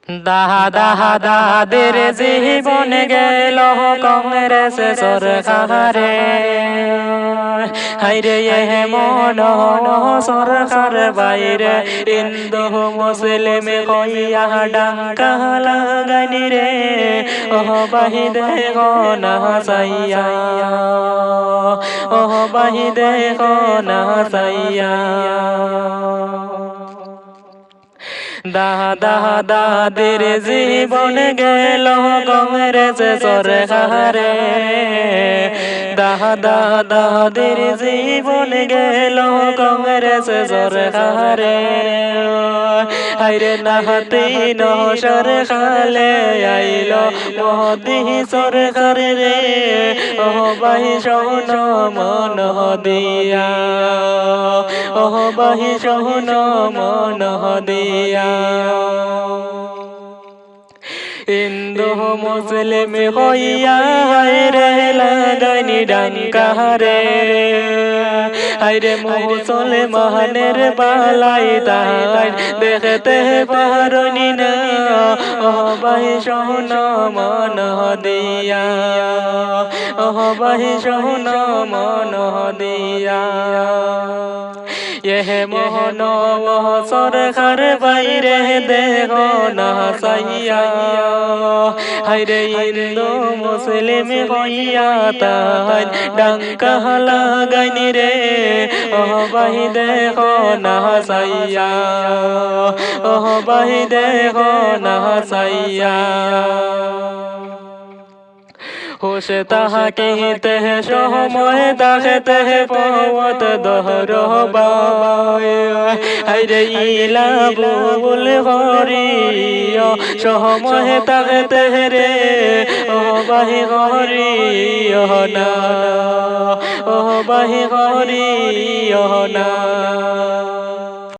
দাদাদের জীবন গেল কংগ্রেস সরকারে হাইরে মন সরকার বাইরে হিন্দু মুসলিম হইয়া ডাঙ্কা লাগানি রে ওহ বাহিদে গনা সাইয়া ওহ বাহিদে গনা সাইয়া দাদাদের জীবন গেল কংগ্রেস সরকারে দাদাদের জীবন গেল কংগ্রেস সরকারে হাইরে নাহাতি সরকারে আইল মোদি সরকার রে ও ভাই শোন মন দিয়া ও ভাই শোন মন দিয়া হিন্দু মুসলিম হইয়া হায়রে লাগানি ডাঙ্কা রে হায়রে মুসলমানের বালাই তাই দেখতে পারনি না ও ভাই শোন মন দিয়া ও ভাই শোন মন দিয়া মোহন সরকার বাইরে দেহ না সাইয়া হাইরে হিন্দু মুসলিম হইয়া তাই ডাঙ্কা লাগাইনি রে ও ভাই দেহ না সাইয়া ও ভাই দেহ না সাইয়া হোশ তাহাকিতে সময় তাকতে পথ দহরবায় হায়রে ইলা বুল হরিয় সময় তাকতে রে ও বাহি হরিয় না ও বাহি হরিয় না